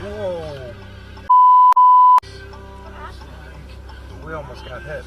Whoa. We almost got hit.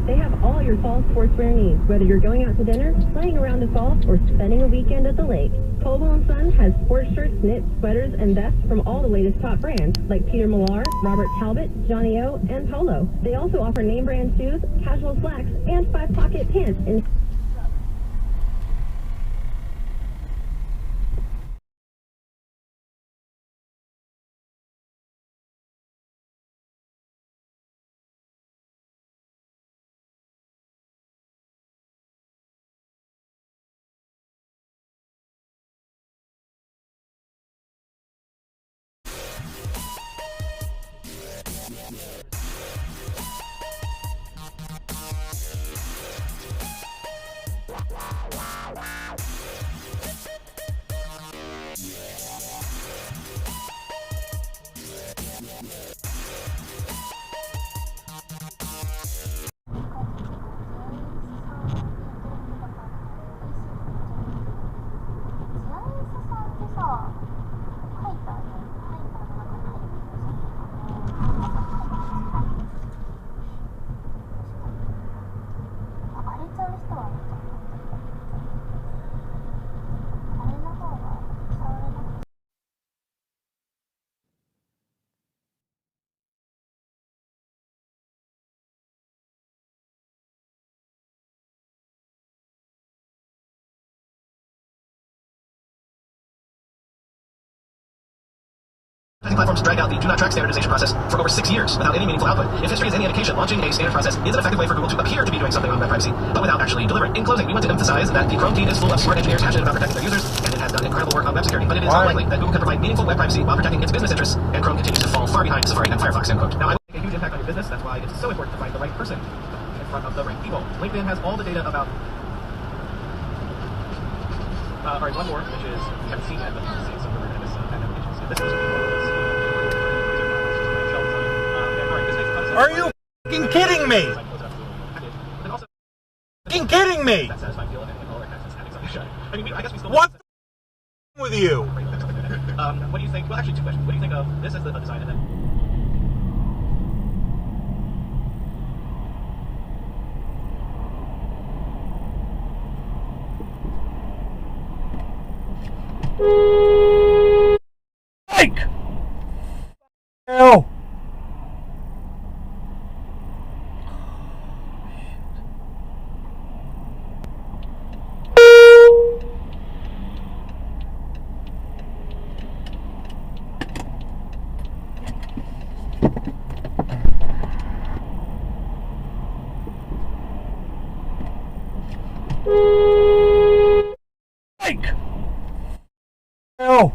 They have all your fall sportswear needs, whether you're going out to dinner, playing around the fall, or spending a weekend at the lake. Coldwell & Son has sports shirts, knits, sweaters, and vests from all the latest top brands, like Peter Millar, Robert Talbot, Johnny O, and Polo. They also offer name brand shoes, casual slacks, and 5-pocket pants in platforms drag out the do not track standardization process for over 6 years without any meaningful output. If history is any indication, launching a standard process is an effective way for Google to appear to be doing something on web privacy, but without actually delivering. In closing, we want to emphasize that the Chrome team is full of smart engineers passionate about protecting their users, and it has done incredible work on web security, but it is unlikely that Google can provide meaningful web privacy while protecting its business interests, and Chrome continues to fall far behind Safari and Firefox, end quote. Now, I will make a huge impact on your business. That's why it's so important to find the right person in front of the right people. LinkedIn has all the data about... Alright, one more, which is, we haven't seen yet, but we'll see, so we're going to miss that application. So this is Are you f***ing kidding me? F***ing kidding me? What's with you? What do you think? Well, actually, 2 questions. What do you think of this as the design, and then... Mike! Hell! Mike! No!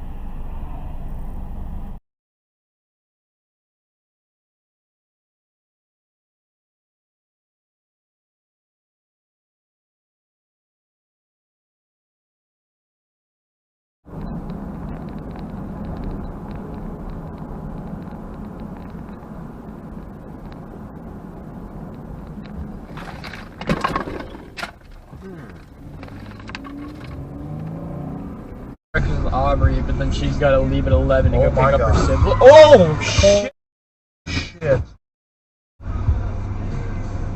Aubrey, but then she's got to leave at 11 to go pick up her sibling. Oh, shit! Shit.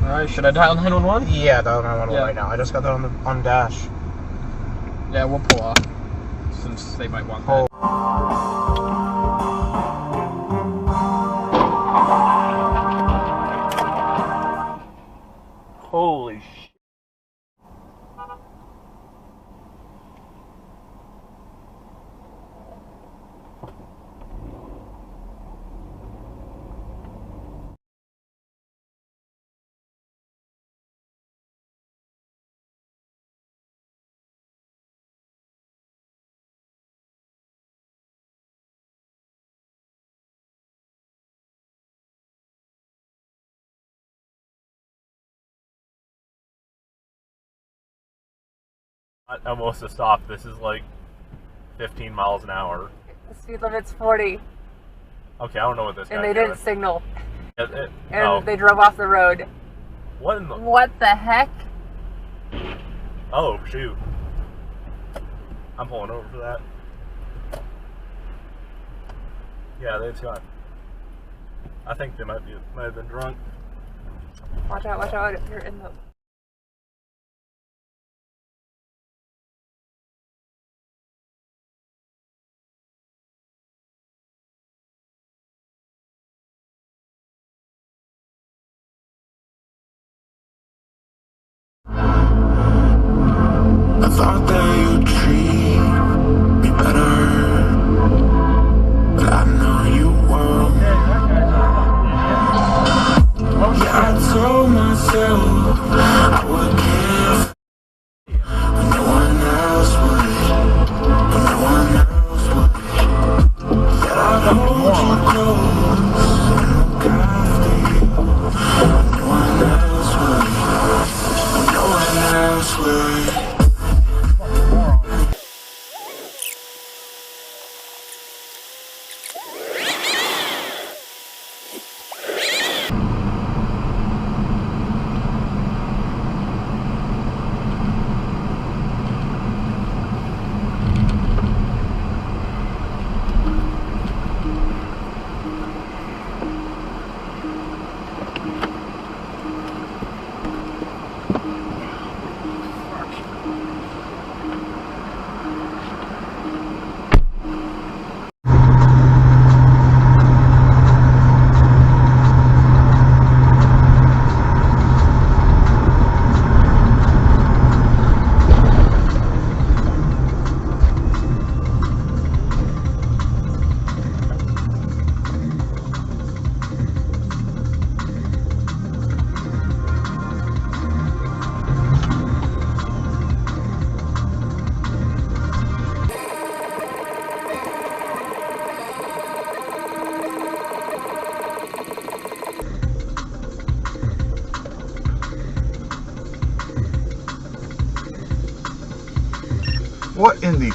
Alright, should I dial 911? Yeah, dial 911 Yeah. right now. I just got that on Dash. Yeah, we'll pull off, since they might want that. Holy shit. Almost a stop. This is like 15 miles an hour. The speed limit's 40, Okay, I don't know what this and guy's they didn't signal, doing. and they drove off the road. What in the... What the heck? Oh, shoot. I'm pulling over for that. Yeah, they've got... I think they might have been drunk. Watch out, you're in the... I thought that you'd treat me better, but I know you won't. Yeah, I told myself I would give when no one else would, when no one else would. That I'd hold you close and look after you when no one else would, when no one else would. What in the...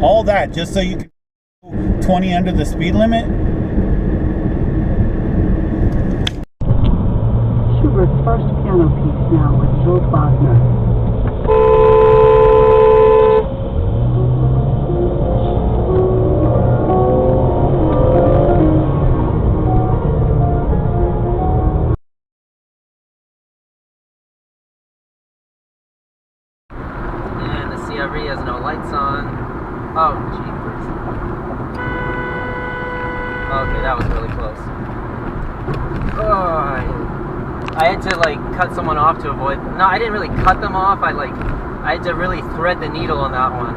All that just so you can go 20 under the speed limit? Schubert's first piano piece now with Jules Wagner. And the CRV has no lights on. Oh, jeepers. Okay, that was really close. Oh, I had to like cut someone off to avoid. No, I didn't really cut them off. I had to really thread the needle on that one.